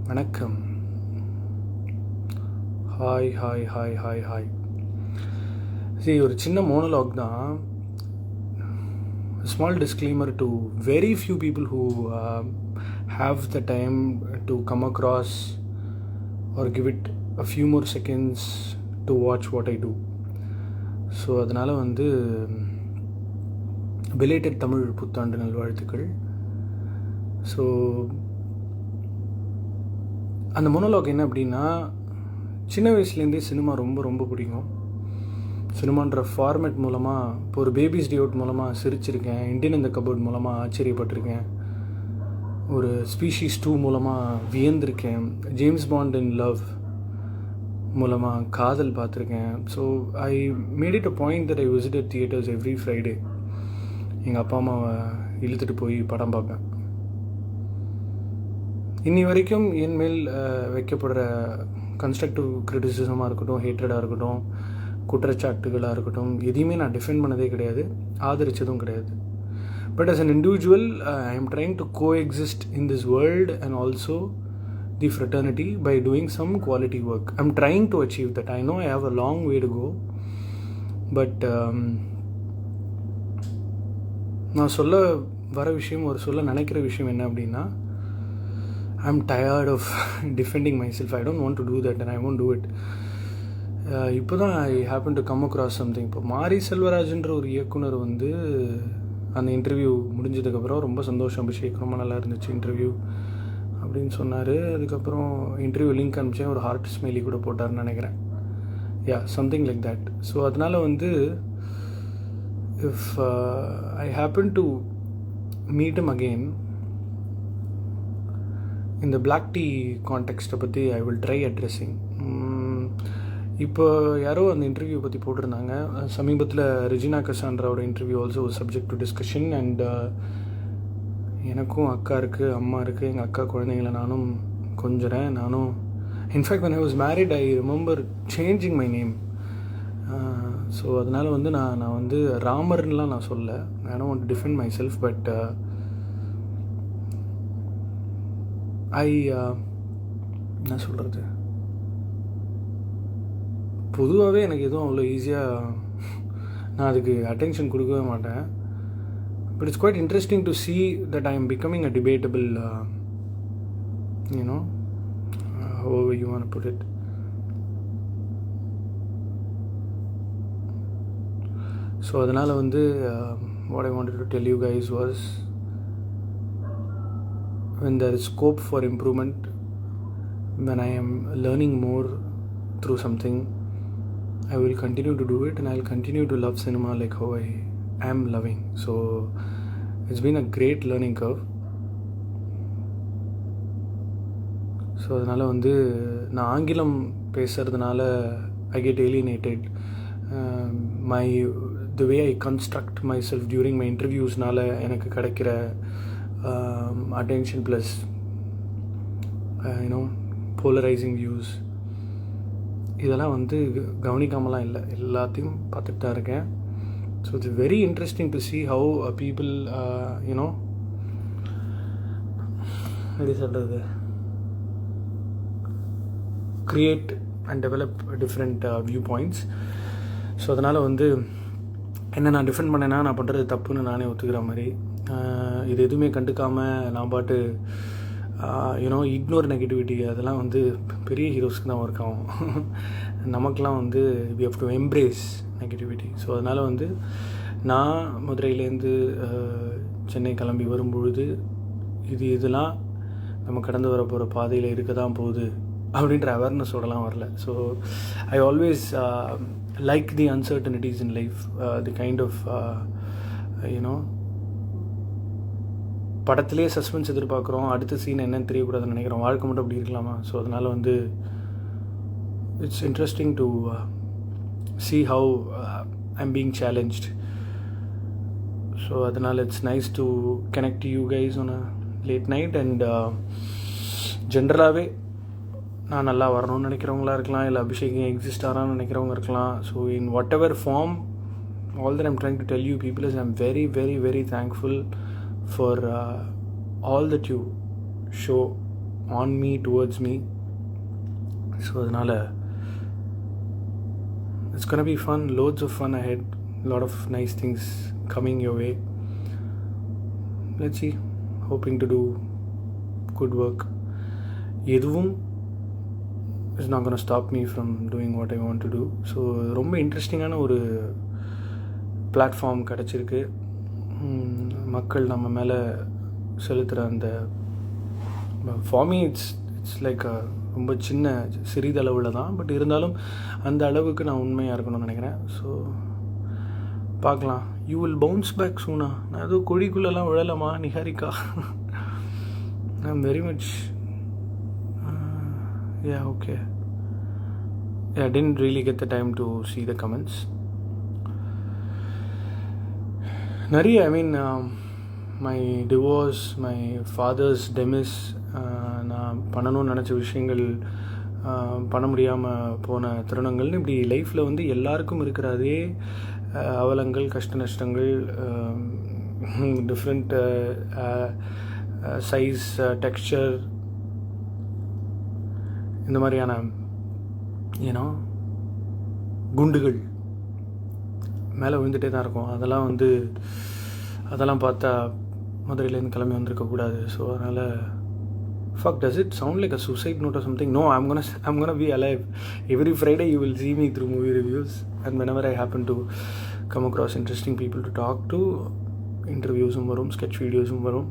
வணக்கம். Hi hi hi hi hi. சரி, ஒரு சின்ன மோனோலாக் தான். Small disclaimer to very few people who have the time to come across or give it a few more seconds to watch what I do. So அதனால் belated Tamil புத்தாண்டு நல்வாழ்த்துக்கள். So அந்த monologue என்ன அப்படின்னா, சின்ன வயசுலேருந்தே சினிமா ரொம்ப ரொம்ப பிடிக்கும். சினிமான்ற ஃபார்மேட் மூலமாக, இப்போ ஒரு பேபிஸ் டே அவுட் மூலமாக சிரிச்சிருக்கேன், இண்டியன் இந்த கபோர்ட் மூலமாக ஆச்சரியப்பட்டிருக்கேன், ஒரு ஸ்பீஷீஸ் 2 மூலமாக வியந்திருக்கேன், ஜேம்ஸ் பாண்ட் இன் லவ் மூலமாக காதல் பார்த்துருக்கேன். So I made it a point that I visited theatres every Friday. எங்கள் அப்பா அம்மாவை இழுத்துட்டு போய் படம் பார்ப்பேன். இன்னி வரைக்கும் என் மேல் வைக்கப்படுற கன்ஸ்ட்ரக்டிவ் கிரிட்டிசிசமாக இருக்கட்டும், ஹேட்ரடாக இருக்கட்டும், குற்றச்சாட்டுகளாக இருக்கட்டும், எதையுமே நான் டிஃபெண்ட் பண்ணதே கிடையாது, ஆதரித்ததும் கிடையாது. But as an individual, I am trying to coexist in this world and also the fraternity by doing some quality work. I'm trying to achieve that. I know I have a long way to go, but நான் சொல்ல வர விஷயம், சொல்ல நினைக்கிற விஷயம் என்ன அப்படின்னா, I'm tired of defending myself. I don't want to do that and I won't do it. இப்போ தான் I happen to come across something. இப்போ மாரி செல்வராஜன்ற ஒரு இயக்குனர் அந்த இன்டர்வியூ முடிஞ்சதுக்கப்புறம் ரொம்ப சந்தோஷம், அபிஷேக் ரொம்ப நல்லா இருந்துச்சு இன்டர்வியூ அப்படின்னு சொன்னார். அதுக்கப்புறம் இன்டர்வியூ லிங்க் அனுப்பிச்சேன், ஒரு ஹார்ட் ஸ்மைலி கூட போட்டார்னு நினைக்கிறேன். Something like that. ஸோ அதனால் if I happen to meet him again, இந்த பிளாக் டீ கான்டெக்ஸ்ட்டை பற்றி ஐ வில் ட்ரை அட்ரெஸிங். இப்போ யாரோ அந்த இன்டர்வியூ பற்றி போட்டிருந்தாங்க. சமீபத்தில் ரெஜினா கசான்ட்ராவோட interview also subject to discussion. And எனக்கும் அக்கா இருக்குது, அம்மா இருக்குது. எங்கள் அக்கா குழந்தைங்களை நானும் கொஞ்சறேன். நானும் in fact when I was married, I remember changing my name. So அதனால் நான் ராமர்லாம் நான் சொல்ல, I don't want to defend myself, but என்ன சொல்கிறது, பொதுவாகவே எனக்கு எதுவும் அவ்வளோ ஈஸியாக நான் அதுக்கு அட்டென்ஷன் கொடுக்கவே மாட்டேன். But it's quite interesting to see that I am becoming a debatable, however you want to put it. So அதனால் what I wanted to tell you guys was, when there is scope for improvement, when I am learning more through something, I will continue to do it and I will continue to love cinema like how I am loving. So it's been a great learning curve. So அதனால் நான் ஆங்கிலம் பேசுகிறதுனால I get alienated. The way I construct myself during my interviewsனால எனக்கு கிடைக்கிற attention plus polarizing views, இதெல்லாம் கவனிக்காமலாம் இல்லை, எல்லாத்தையும் பார்த்துட்டு தான் இருக்கேன். So it's very interesting to see how people எப்படி சொல்கிறது, create and develop different viewpoints. So அதனால் என்ன நான் டிஃபெண்ட் பண்ணேன்னா, நான் பண்ணுறது தப்புன்னு நானே ஒத்துக்கிற மாதிரி, இது எதுவுமே கண்டுக்காமல் நான் பாட்டு இக்னோர் நெகட்டிவிட்டி, அதெல்லாம் பெரிய ஹீரோஸ்க்கு தான் ஒர்க் ஆகும். நமக்கெலாம் we have to embrace negativity. So அதனால் நான் மதுரையிலேருந்து சென்னை கிளம்பி வரும்பொழுது இதெல்லாம் நம்ம கடந்து வர போகிற பாதையில் இருக்க தான் போகுது அப்படின்ற அவேர்னஸோடலாம் வரல. So I always like the uncertainties in life, the kind of படத்திலே சஸ்பென்ஸ் எதிர்பார்க்குறோம், அடுத்த சீன் என்னன்னு தெரியக்கூடாதுன்னு நினைக்கிறோம், வாழ்க்கை மட்டும் அப்படி இருக்கலாமா? ஸோ அதனால் it's interesting to see how I'm being challenged. So அதனால் it's nice to connect you guys on a late night. And ஜென்ரலாகவே நான் நல்லா வரணும்னு நினைக்கிறவங்களா இருக்கலாம், இல்லை அபிஷேகம் எக்ஸிஸ்ட் ஆகிறான்னு நினைக்கிறவங்க இருக்கலாம். So in whatever form, all that I'm trying to tell you people is I'm very very very thankful for all that you show on me, towards me. So அதனால் it's gonna be fun, loads of fun ahead, lot of nice things coming your way. Let's see, hoping to do good work. எதுவும் is not gonna stop me from doing what I want to do. So ரொம்ப இன்ட்ரெஸ்டிங்கான ஒரு platform கிடச்சிருக்கு. மக்கள் நம்ம மேலே செலுத்துகிற அந்த ஃபார் மீ இட்ஸ் லைக் ரொம்ப சின்ன சிறிதளவில் தான், பட் இருந்தாலும் அந்த அளவுக்கு நான் உண்மையாக இருக்கணும்னு நினைக்கிறேன். ஸோ பார்க்கலாம். யூ வில் பவுன்ஸ் பேக் சூனா. நான் ஏதோ குழிக்குள்ளெல்லாம் விழலாமா Niharika? I am very much okay. I didn't really get the time to see the comments. நிறைய மை டிவோர்ஸ், மை ஃபாதர்ஸ் டெமிஸ், நான் பண்ணணும்னு நினச்ச விஷயங்கள் பண்ண முடியாமல் போன தருணங்கள்னு இப்படி லைஃப்பில் வந்து எல்லாருக்கும் இருக்கிற அதே அவலங்கள், கஷ்ட நஷ்டங்கள், டிஃப்ரெண்ட் சைஸ், டெக்ஸ்சர், இந்த மாதிரியான குண்டுகள் மேலே விழுந்துகிட்டே தான் இருக்கும். அதெல்லாம் பார்த்தா மதுரையிலேருந்து கிளம்பி வந்திருக்கக்கூடாது. ஸோ அதனால் does it sound like a suicide note or something? No, I'm gonna be alive. Every Friday you will see me through movie reviews, and whenever I happen to come across interesting people to talk to, interviews varum, sketch videos varum.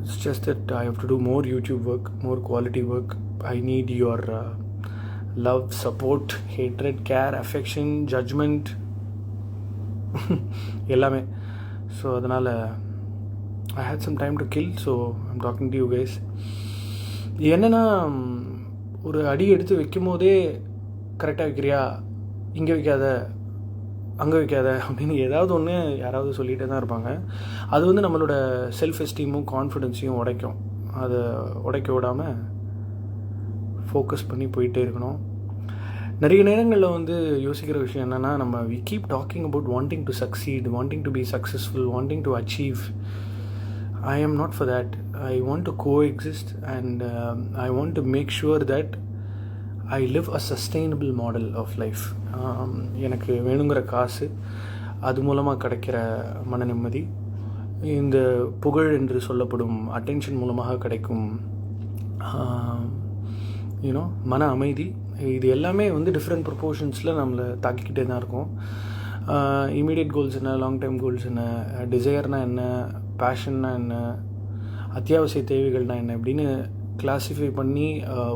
It's just that I have to do more YouTube work, more quality work. I need your love, support, hatred, care, affection, judgment, எல்லாமே. So அதனால் I had some time to kill, so I'm talking to you guys. என்னென்னா, ஒரு அடி எடுத்து வைக்கும் போதே கரெக்டாக வைக்கிறியா, இங்கே வைக்காத, அங்கே வைக்காத அப்படின்னு ஏதாவது ஒன்று யாராவது சொல்லிகிட்டே தான் இருப்பாங்க. அது வந்து நம்மளோட செல்ஃப் எஸ்டீமும் கான்ஃபிடென்ஸையும் உடைக்கும். அதை உடைக்க விடாமல் ஃபோக்கஸ் பண்ணி போயிட்டே இருக்கணும். நிறைய நேரங்களில் வந்து யோசிக்கிற விஷயம் என்னென்னா, நம்ம we keep talking about wanting to succeed, wanting to be successful, wanting to achieve. I am not for that. I want to coexist, and I want to make sure that I live a sustainable model of life. எனக்கு வேணுங்கிற காசு, அது மூலமாக கிடைக்கிற மன நிம்மதி, இந்த புகழ் என்று சொல்லப்படும் அட்டென்ஷன் மூலமாக கிடைக்கும் மன அமைதி, இது எல்லாமே வந்து டிஃப்ரெண்ட் ப்ரொப்போர்ஷன்ஸில் நம்மளை தாக்கிக்கிட்டே தான் இருக்கும். இமீடியட் கோல்ஸ் என்ன, லாங் டைம் கோல்ஸ் என்ன, டிசையர்னால் என்ன, பேஷன்னா என்ன, அத்தியாவசிய தேவைகள்னா என்ன, இப்படின்னு கிளாஸிஃபை பண்ணி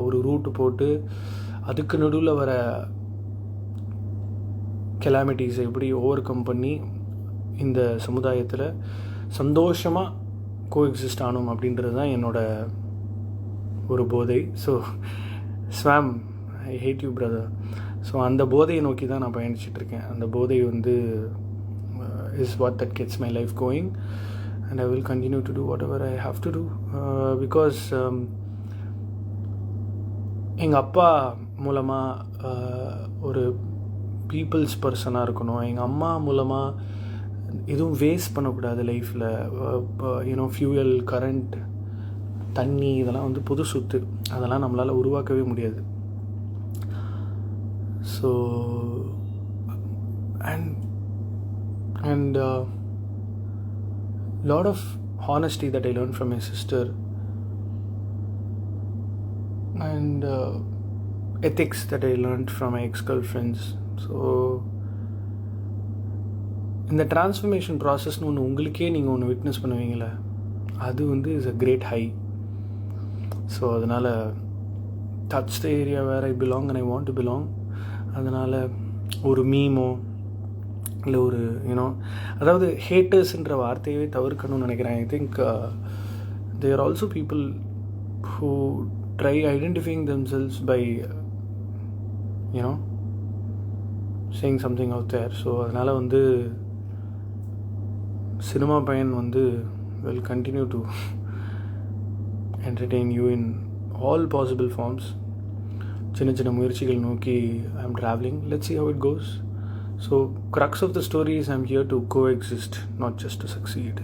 ஒரு ரூட்டு போட்டு அதுக்கு நடுவில் வர கெலாமிட்டிஸை எப்படி ஓவர் கம் பண்ணி இந்த சமுதாயத்தில் சந்தோஷமாக கோஎக்ஸிஸ்ட் ஆகணும் அப்படின்றது தான் என்னோட ஒரு போதை. ஸோ ஸ்வாம், I hate you brother. So அந்த போதையை நோக்கி தான் நான் பயணிச்சிட்ருக்கேன். அந்த போதை வந்து is what that gets my life going, and I will continue to do whatever I have to do because எங்கள் அப்பா மூலமாக ஒரு பீப்புள்ஸ் பர்சனாக இருக்கணும். எங்கள் அம்மா மூலமாக எதுவும் வேஸ்ட் பண்ணக்கூடாது லைஃப்பில். ஃபியூயல், கரண்ட், தண்ணி, இதெல்லாம் வந்து பொது சொத்து, அதெல்லாம் நம்மளால் உருவாக்கவே முடியாது. So and lot of honesty that I learned from my sister, and ethics that I learned from my ex-girlfriends. So இந்த டிரான்ஸ்ஃபர்மேஷன் ப்ராசஸ்னு ஒன்று உங்களுக்கே நீங்கள் ஒன்று விட்னஸ் பண்ணுவீங்களே, அது வந்து is a great high. So அதனால் that's the area where I belong and I want to belong. அதனால் ஒரு மீமோ இல்லை ஒரு அதாவது ஹேட்டர்ஸ்ன்ற வார்த்தையவே தவிர்க்கணும்னு நினைக்கிறேன். I think there are also people who try identifying themselves by saying something out there. So அதனால் வந்து சினிமா பையன் வந்து will continue to entertain you in all possible forms. சின்ன சின்ன முயற்சிகள் நோக்கி I am traveling. Let's see how it goes. So crux of the story is I'm here to coexist, not just to succeed.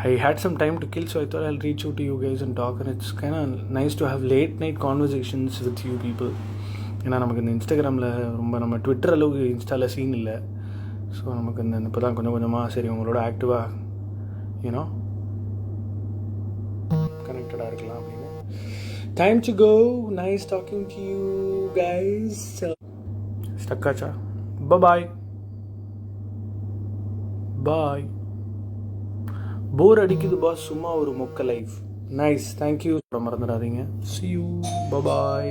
I had some time to kill, so I thought I'll reach out to you guys and talk, and it's kind of nice to have late night conversations with you people. ஏன்னா நமக்கு இந்த இன்ஸ்டாகிராமில் ரொம்ப நம்ம Twitter அளவுக்கு இன்ஸ்டாவில் scene இல்லை. So நமக்கு இந்த இப்போ தான் கொஞ்சம் கொஞ்சமாக சரி உங்களோட ஆக்டிவாக யூனோ கனெக்டடாக இருக்கலாம் அப்படின்னு. Time to go. Nice talking to you guys. ஸ்டக்காச்சா? Bye bye. போர் அடிக்குது பாஸ், சும்மா ஒரு மொக்க லைஃப். Nice, thank you. மறந்துடாதீங்க. see you, bye bye.